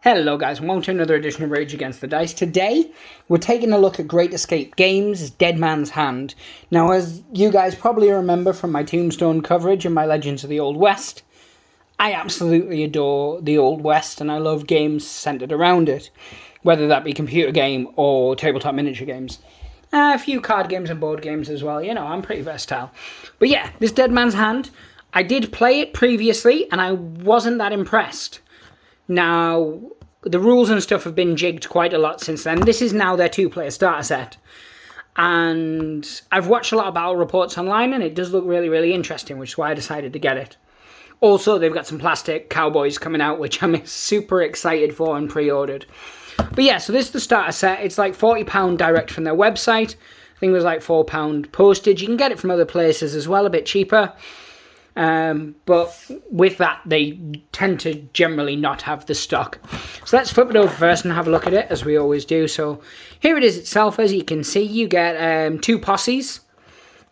Hello guys, and welcome to another edition of Rage Against the Dice. Today, we're taking a look at Great Escape Games' Dead Man's Hand. Now, as you guys probably remember from my Tombstone coverage and my Legends of the Old West, I absolutely adore the Old West, and I love games centered around it, whether that be computer game or tabletop miniature games. A few card games and board games as well, you know, I'm pretty versatile. But yeah, this Dead Man's Hand, I did play it previously, and I wasn't that impressed. Now, the rules and stuff have been jigged quite a lot since then. This is now their two-player starter set. And I've watched a lot of battle reports online, and it does look really, really interesting, which is why I decided to get it. Also, they've got some plastic cowboys coming out, which I'm super excited for and pre-ordered. But yeah, so this is the starter set. It's like £40 direct from their website. I think it was like £4 postage. You can get it from other places as well, a bit cheaper. But with that, they tend to generally not have the stock. So let's flip it over first and have a look at it, as we always do. So here it is itself. As you can see, you get two posses.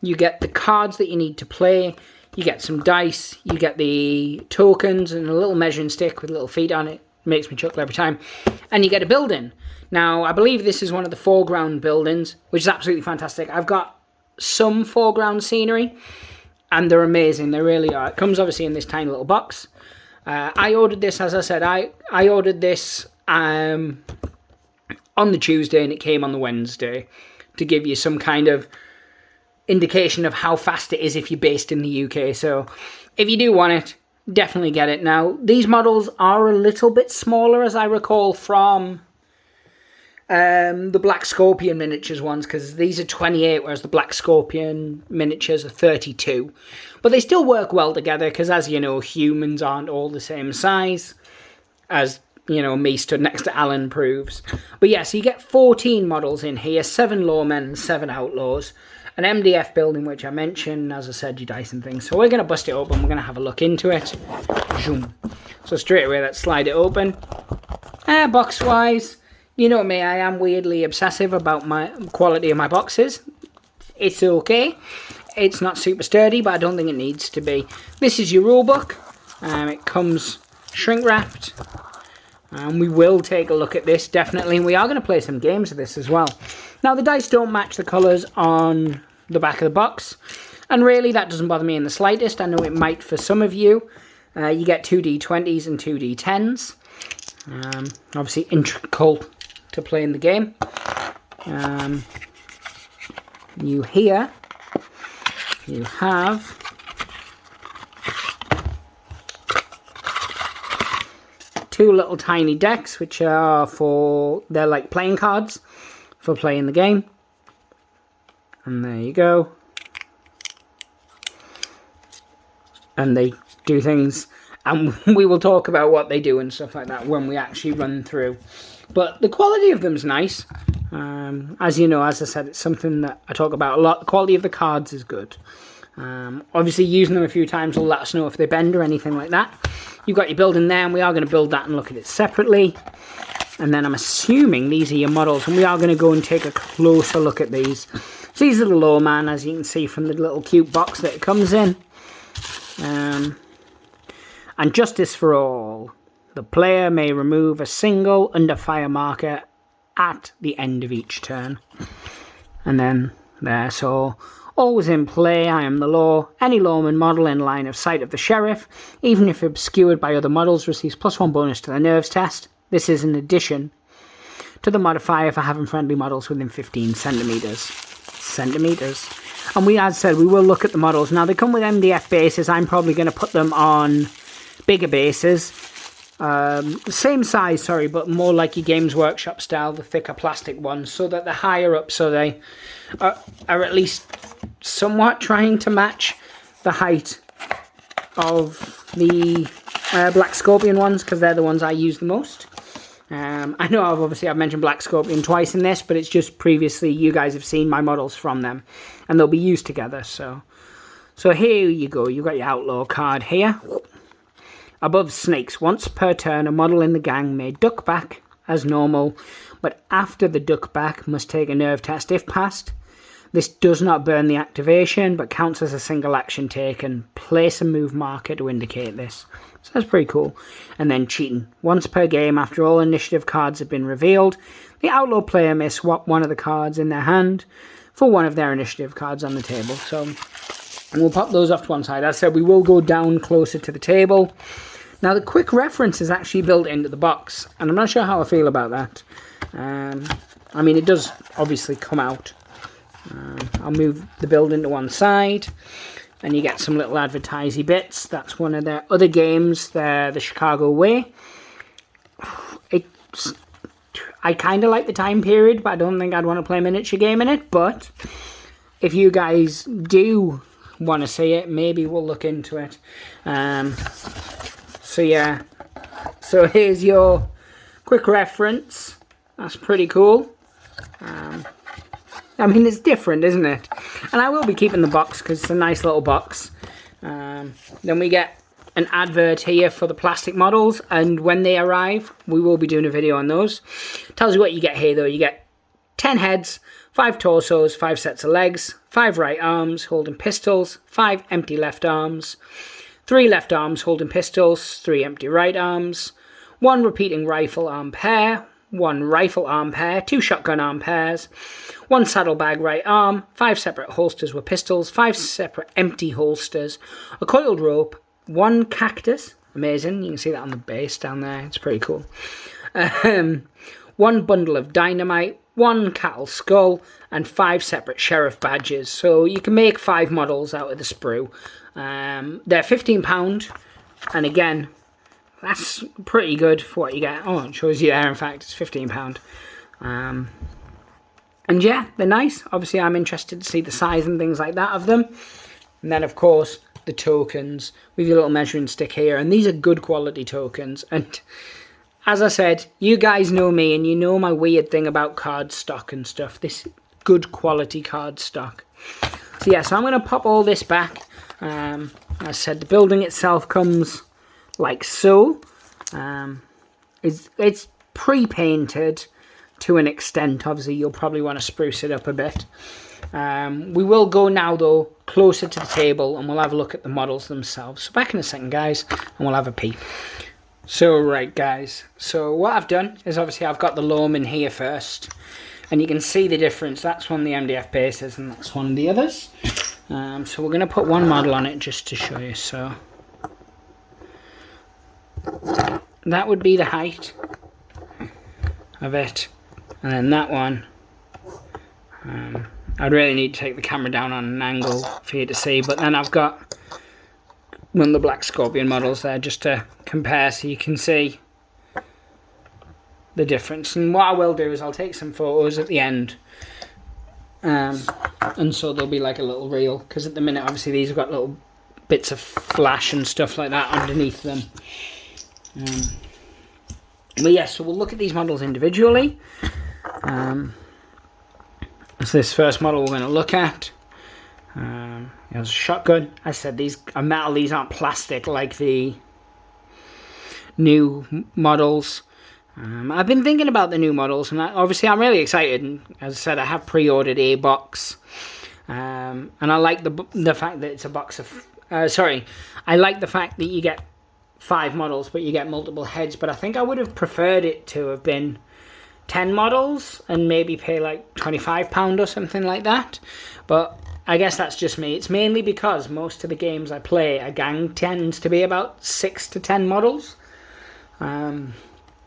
You get the cards that you need to play. You get some dice. You get the tokens and a little measuring stick with little feet on it. Makes me chuckle every time. And you get a building. Now, I believe this is one of the foreground buildings, which is absolutely fantastic. I've got some foreground scenery, and they're amazing. They really are. It comes obviously in this tiny little box. I ordered this, as I said, I ordered this on the Tuesday, and it came on the Wednesday, to give you some kind of indication of how fast it is if you're based in the UK. So if you do want it, definitely get it. Now, these models are a little bit smaller, as I recall, from the Black Scorpion miniatures ones, because these are 28, whereas the Black Scorpion miniatures are 32. But they still work well together, because as you know, humans aren't all the same size, as, you know, me stood next to Alan proves. But yeah, so you get 14 models in here, 7 lawmen and 7 outlaws, an MDF building, which I mentioned, as I said, your dice and things. So we're going to bust it open, we're going to have a look into it. Zoom. So straight away, let's slide it open. Box-wise, you know me, I am weirdly obsessive about my quality of my boxes. It's okay. It's not super sturdy, but I don't think it needs to be. This is your rulebook. It comes shrink-wrapped. And we will take a look at this, definitely. And we are going to play some games of this as well. Now, the dice don't match the colours on the back of the box. And really, that doesn't bother me in the slightest. I know it might for some of you. You get 2d20s and 2d10s. Obviously, integral to play in the game. You have two little tiny decks, which are they're like playing cards for playing the game. And there you go. And they do things, and we will talk about what they do and stuff like that when we actually run through. But the quality of them is nice. As you know, as I said, it's something that I talk about a lot. The quality of the cards is good. Obviously, using them a few times will let us know if they bend or anything like that. You've got your building there, and we are going to build that and look at it separately. And then I'm assuming these are your models, and we are going to go and take a closer look at these. So these are the lawman, as you can see from the little cute box that it comes in. And justice for all. The player may remove a single under fire marker at the end of each turn. And then there, so always in play, I am the law. Any lawman model in line of sight of the sheriff, even if obscured by other models, receives +1 bonus to the nerves test. This is in addition to the modifier for having friendly models within 15 centimetres. And we, as said, we will look at the models. Now, they come with MDF bases. I'm probably going to put them on bigger bases. Same size, sorry, but more like your Games Workshop style, the thicker plastic ones, so that they're higher up, so they are at least somewhat trying to match the height of the Black Scorpion ones, because they're the ones I use the most. I know I've mentioned Black Scorpion twice in this, but it's just previously you guys have seen my models from them, and they'll be used together. So here you go. You've got your Outlaw card here. Above snakes, once per turn, a model in the gang may duck back as normal, but after the duck back must take a nerve test. If passed, This does not burn the activation, but counts as a single action taken. Place a move marker to indicate this. So that's pretty cool. And then cheating. Once per game, after all initiative cards have been revealed, the outlaw player may swap one of the cards in their hand for one of their initiative cards on the table. So we'll pop those off to one side. As I said, we will go down closer to the table. Now, the quick reference is actually built into the box, and I'm not sure how I feel about that. I mean, it does obviously come out. I'll move the build into one side, and you get some little advertisey bits. That's one of their other games, the Chicago Way. I kind of like the time period, but I don't think I'd want to play a miniature game in it. But if you guys do want to see it, maybe we'll look into it. So yeah, so here's your quick reference. That's pretty cool. I mean, it's different, isn't it? And I will be keeping the box because it's a nice little box. Then we get an advert here for the plastic models, and when they arrive, we will be doing a video on those. Tells you what you get here, though. You get 10 heads, 5 torsos, 5 sets of legs, 5 right arms holding pistols, 5 empty left arms, 3 left arms holding pistols, 3 empty right arms, 1 repeating rifle arm pair, 1 rifle arm pair, 2 shotgun arm pairs, 1 saddlebag right arm, 5 separate holsters with pistols, 5 separate empty holsters, a coiled rope, 1 cactus, amazing, you can see that on the base down there, it's pretty cool, 1 bundle of dynamite, 1 cattle skull, and 5 separate sheriff badges. So you can make 5 models out of the sprue. They're £15, and again, that's pretty good for what you get. Oh, it shows you there, in fact, it's £15. And yeah, they're nice. Obviously, I'm interested to see the size and things like that of them. And then, of course, the tokens with your little measuring stick here. And these are good quality tokens. And as I said, you guys know me and you know my weird thing about card stock and stuff. This good quality card stock. So yeah, so I'm going to pop all this back. As I said, the building itself comes like so. It's pre-painted to an extent. Obviously, you'll probably want to spruce it up a bit. We will go now, though, closer to the table, and we'll have a look at the models themselves. So back in a second, guys, and we'll have a peek. So, right, guys. So what I've done is, obviously, I've got the loam in here first. And you can see the difference. That's one of the MDF bases, and that's one of the others. So we're going to put one model on it just to show you. So that would be the height of it. And then that one, I'd really need to take the camera down on an angle for you to see. But then I've got one of the Black Scorpion models there just to compare so you can see the difference. And what I will do is I'll take some photos at the end. And so there'll be like a little reel. Because at the minute, obviously, these have got little bits of flash and stuff like that underneath them. But yeah, so we'll look at these models individually. So this first model we're going to look at. There's a shotgun. I said these are metal, these aren't plastic like the new models. I've been thinking about the new models, and obviously I'm really excited. And as I said, I have pre-ordered a box. And I like the fact that it's a box of... I like the fact that you get 5 models, but you get multiple heads. But I think I would have preferred it to have been 10 models and maybe pay like £25 or something like that. But I guess that's just me. It's mainly because most of the games I play, a gang tends to be about 6 to 10 models.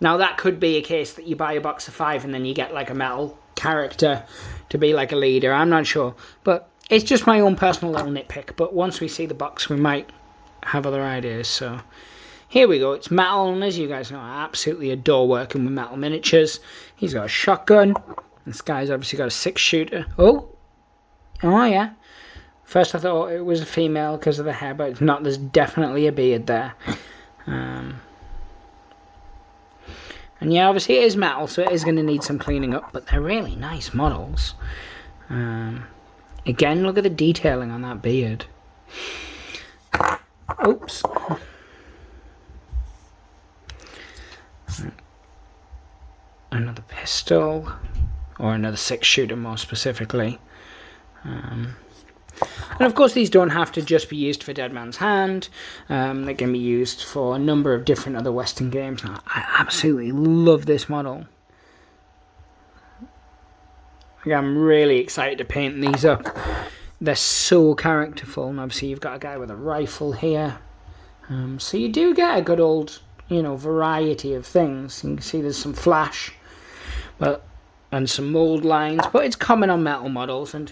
Now that could be a case that you buy a box of 5 and then you get like a metal character to be like a leader. I'm not sure. But it's just my own personal little nitpick. But once we see the box, we might have other ideas. So here we go. It's metal, and as you guys know, I absolutely adore working with metal miniatures. He's got a shotgun. This guy's obviously got a 6-shooter. Oh yeah. First I thought it was a female because of the hair, but it's not. There's definitely a beard there. And yeah, obviously it is metal, so it is going to need some cleaning up, but they're really nice models. Again, look at the detailing on that beard. Oops. Another pistol, or another 6-shooter more specifically. And of course these don't have to just be used for Dead Man's Hand. They can be used for a number of different other Western games. I absolutely love this model. I'm really excited to paint these up. They're so characterful, and obviously you've got a guy with a rifle here. So you do get a good old, variety of things. You can see there's some flash, and some mold lines, but it's common on metal models. And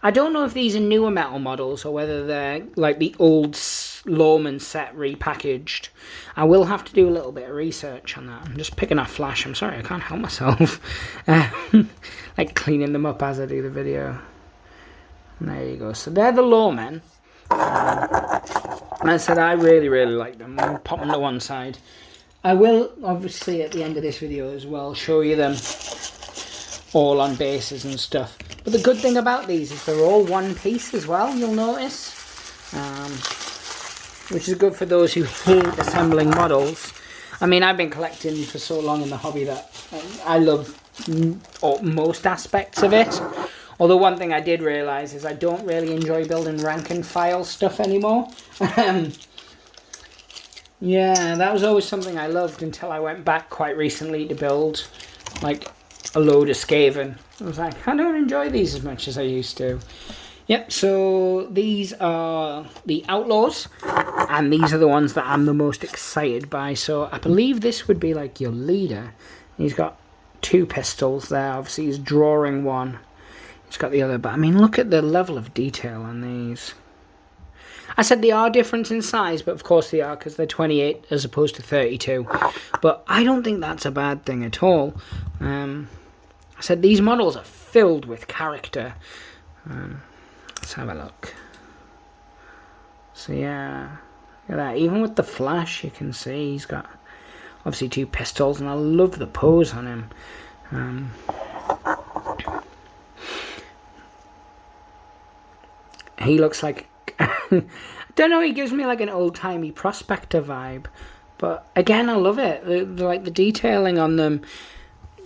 I don't know if these are newer metal models or whether they're like the old Lawman set repackaged. I will have to do a little bit of research on that. I'm just picking up flash. I'm sorry, I can't help myself. Like cleaning them up as I do the video. And there you go. So they're the Lawmen. I said I really, really like them. I'll pop them to one side. I will, obviously, at the end of this video as well, show you them all on bases and stuff. But the good thing about these is they're all one piece as well, you'll notice. Which is good for those who hate assembling models. I mean, I've been collecting for so long in the hobby that I love most aspects of it. Although one thing I did realise is I don't really enjoy building rank and file stuff anymore. Yeah, that was always something I loved until I went back quite recently to build like a load of Skaven. I was like, I don't enjoy these as much as I used to. Yep, so these are the Outlaws, and these are the ones that I'm the most excited by. So I believe this would be like your leader. He's got 2 pistols there, obviously he's drawing one. He's got the other, but I mean, look at the level of detail on these. I said they are different in size, but of course they are because they're 28 as opposed to 32. But I don't think that's a bad thing at all. I said these models are filled with character. Let's have a look. So yeah, look at that. Even with the flash, you can see he's got obviously 2 pistols, and I love the pose on him. He looks like, I don't know, he gives me like an old-timey prospector vibe. But again, I love it. Like the detailing on them.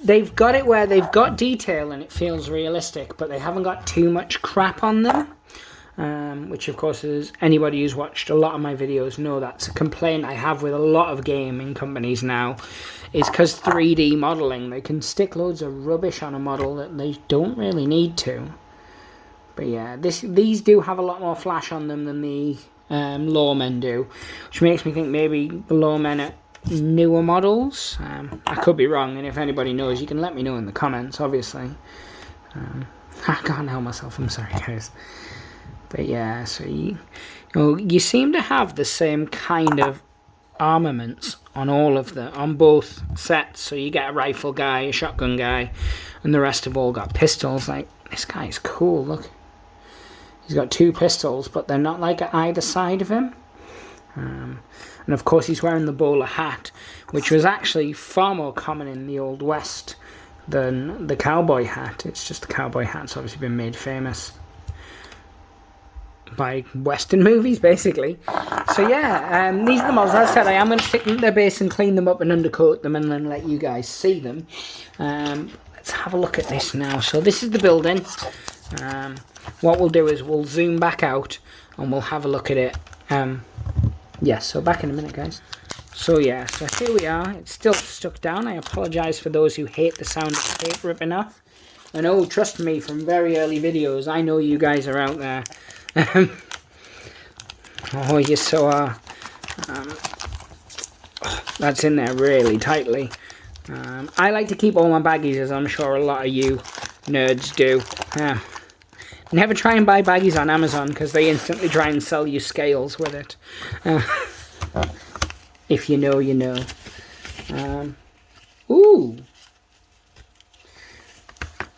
They've got it where they've got detail and it feels realistic, but they haven't got too much crap on them. Which of course is, anybody who's watched a lot of my videos know that's a complaint I have with a lot of gaming companies now. Is because 3D modelling, they can stick loads of rubbish on a model that they don't really need to. But yeah, these do have a lot more flash on them than the Lawmen do, which makes me think maybe the Lawmen are newer models. I could be wrong, and if anybody knows, you can let me know in the comments, obviously. I can't help myself, I'm sorry guys. But yeah, so you seem to have the same kind of armaments on on both sets. So you get a rifle guy, a shotgun guy, and the rest have all got pistols. Like, this guy's cool, look. He's got 2 pistols, but they're not like at either side of him. And of course he's wearing the bowler hat, which was actually far more common in the Old West than the cowboy hat. It's just the cowboy hat's obviously been made famous by Western movies, basically. So yeah, these are the models. As I said, I am going to stick them at their base and clean them up and undercoat them and then let you guys see them. Let's have a look at this now. So this is the building. What we'll do is we'll zoom back out and we'll have a look at it. Yes, so back in a minute, guys. So yeah, so here we are. It's still stuck down. I apologise for those who hate the sound of tape ripping off. I know, trust me, from very early videos, I know you guys are out there. Oh, you so are. That's in there really tightly. I like to keep all my baggies, as I'm sure a lot of you nerds do. Never try and buy baggies on Amazon, because they instantly try and sell you scales with it. If you know, you know. Ooh.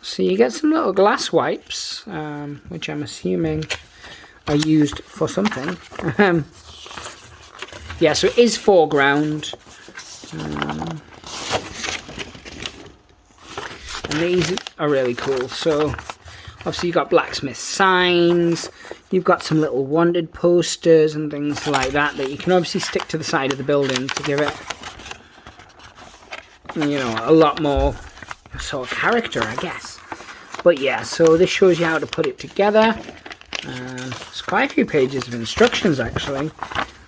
So you get some little glass wipes, which I'm assuming are used for something. Yeah, so it is foreground. And these are really cool. So obviously you've got blacksmith signs, you've got some little wanted posters and things like that you can obviously stick to the side of the building to give it, you know, a lot more sort of character, I guess. But yeah, so this shows you how to put it together. There's quite a few pages of instructions actually.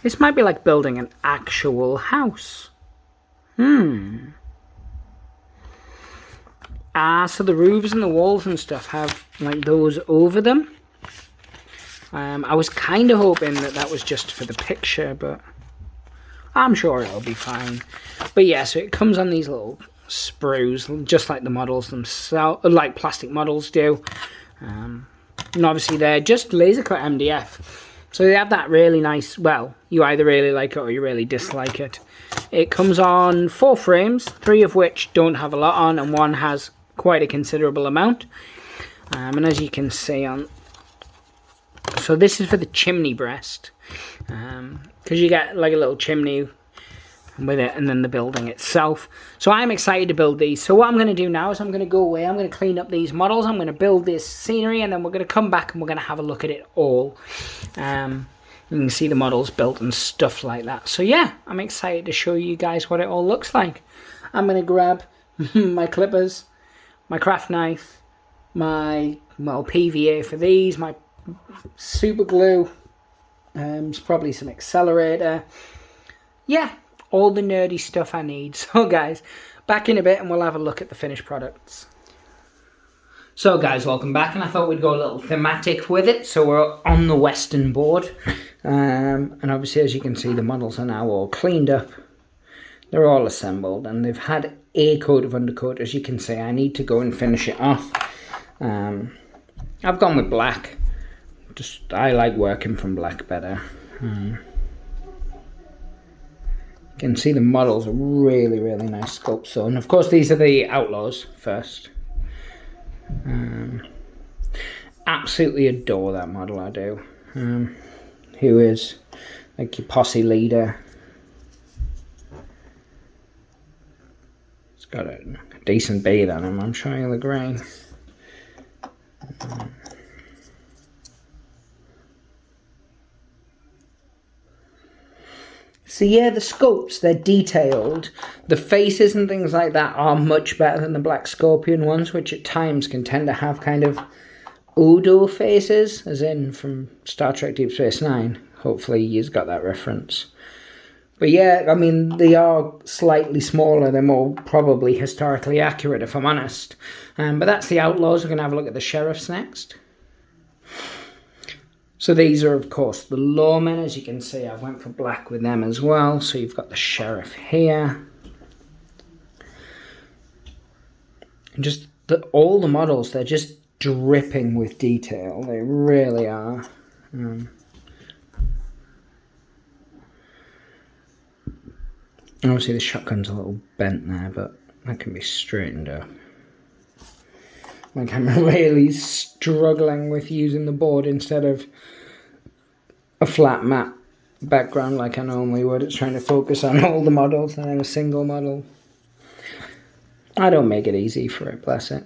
This might be like building an actual house. So the roofs and the walls and stuff have like those over them. I was kind of hoping that that was just for the picture, but I'm sure it'll be fine. But yeah, so it comes on these little sprues, just like the models themselves, like plastic models do. And obviously they're just laser cut MDF. So they have that really nice, well, you either really like it or you really dislike it. It comes on 4 frames, 3 of which don't have a lot on, and 1 has quite a considerable amount. And as you can see on, so this is for the chimney breast, because you get like a little chimney with it, and then the building itself. So I'm excited to build these. So what I'm going to do now is I'm going to go away, I'm going to clean up these models, I'm going to build this scenery, and then we're going to come back and we're going to have a look at it all. You can see the models built and stuff like that. So yeah, I'm excited to show you guys what it all looks like. I'm going to grab my clippers, my craft knife, my, well, PVA for these, my super glue, there's probably some accelerator. Yeah, all the nerdy stuff I need. So guys, back in a bit and we'll have a look at the finished products. So guys, welcome back, and I thought we'd go a little thematic with it. So we're on the western board, and obviously as you can see the models are now all cleaned up. They're all assembled and they've had a coat of undercoat. As you can see, I need to go and finish it off. I've gone with black. I like working from black better. You can see the models are really, really nice sculpts. So, and of course these are the Outlaws first. Absolutely adore that model, I do. Who is like your posse leader. It's got a decent beard on him, I'm showing you the grey. So yeah, the sculpts, they're detailed. The faces and things like that are much better than the Black Scorpion ones, which at times can tend to have kind of Odo faces, as in from Star Trek Deep Space Nine. Hopefully you've got that reference. But yeah, I mean, they are slightly smaller. They're more probably historically accurate, if I'm honest. But that's the Outlaws. We're going to have a look at the Sheriffs next. So these are, of course, the lawmen. As you can see, I went for black with them as well. So you've got the sheriff here. And just all the models, they're just dripping with detail. They really are. Obviously the shotgun's a little bent there, but that can be straightened up. Like I'm really struggling with using the board instead of a flat matte background like I normally would. It's trying to focus on all the models and then a single model. I don't make it easy for it, bless it.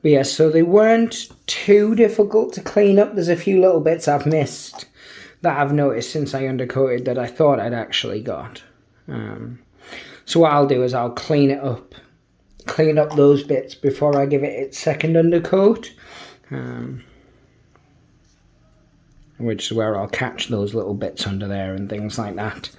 But yeah, so they weren't too difficult to clean up. There's a few little bits I've missed that I've noticed since I undercoated that I thought I'd actually got. So what I'll do is I'll clean up those bits before I give it its second undercoat, which is where I'll catch those little bits under there and things like that.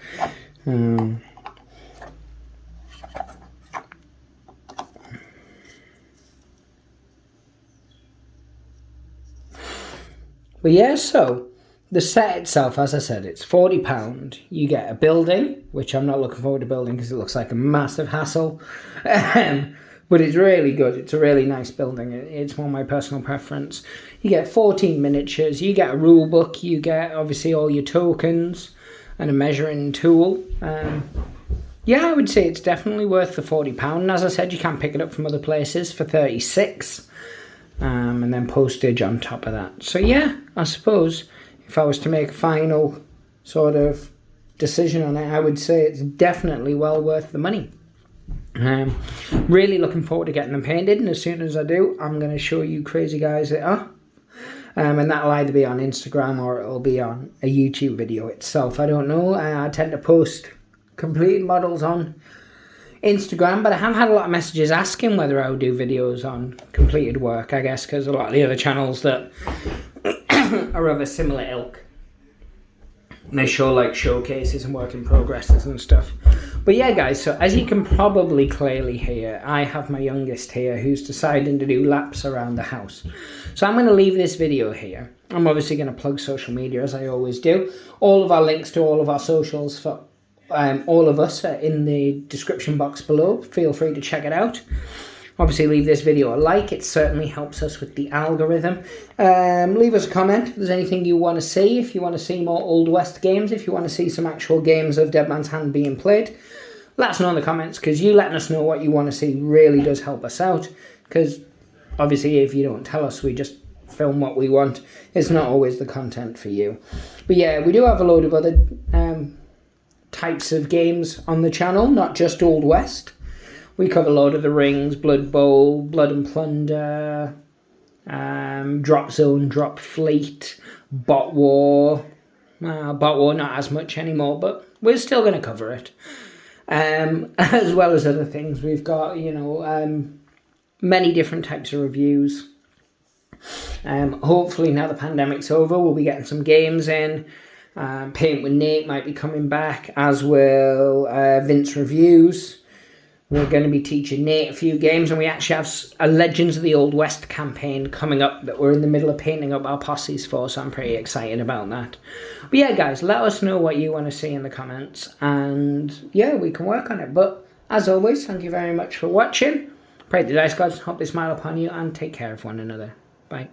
But yeah, so the set itself, as I said, it's £40. You get a building, which I'm not looking forward to building because it looks like a massive hassle. But it's really good. It's a really nice building. It's one of my personal preference. You get 14 miniatures. You get a rule book. You get, obviously, all your tokens and a measuring tool. Yeah, I would say it's definitely worth the £40. And as I said, you can pick it up from other places for £36. And then postage on top of that. So yeah, I suppose if I was to make a final sort of decision on it, I would say it's definitely well worth the money. Really looking forward to getting them painted, and as soon as I do, I'm going to show you crazy guys it up. And that'll either be on Instagram or it'll be on a YouTube video itself. I don't know. I tend to post completed models on Instagram, but I have had a lot of messages asking whether I would do videos on completed work, I guess, because a lot of the other channels that are of a similar ilk, and they show like showcases and work in progresses and stuff. But yeah, guys, so as you can probably clearly hear, I have my youngest here who's deciding to do laps around the house. So I'm going to leave this video here. I'm obviously going to plug social media as I always do. All of our links to all of our socials for all of us are in the description box below. Feel free to check it out. Obviously, leave this video a like. It certainly helps us with the algorithm. Leave us a comment if there's anything you want to see. If you want to see more Old West games, if you want to see some actual games of Dead Man's Hand being played, let us know in the comments, because you letting us know what you want to see really does help us out. Because obviously, if you don't tell us, we just film what we want. It's not always the content for you. But yeah, we do have a load of other types of games on the channel, not just Old West. We cover Lord of the Rings, Blood Bowl, Blood and Plunder, Drop Zone, Drop Fleet, Bot War. Bot War not as much anymore, but we're still going to cover it. As well as other things. We've got, many different types of reviews. Hopefully now the pandemic's over, we'll be getting some games in. Paint with Nate might be coming back, as will Vince Reviews. We're going to be teaching Nate a few games, and we actually have a Legends of the Old West campaign coming up that we're in the middle of painting up our posses for, so I'm pretty excited about that. But yeah, guys, let us know what you want to see in the comments, and yeah, we can work on it. But as always, thank you very much for watching. Pray the dice gods, hope they smile upon you, and take care of one another. Bye.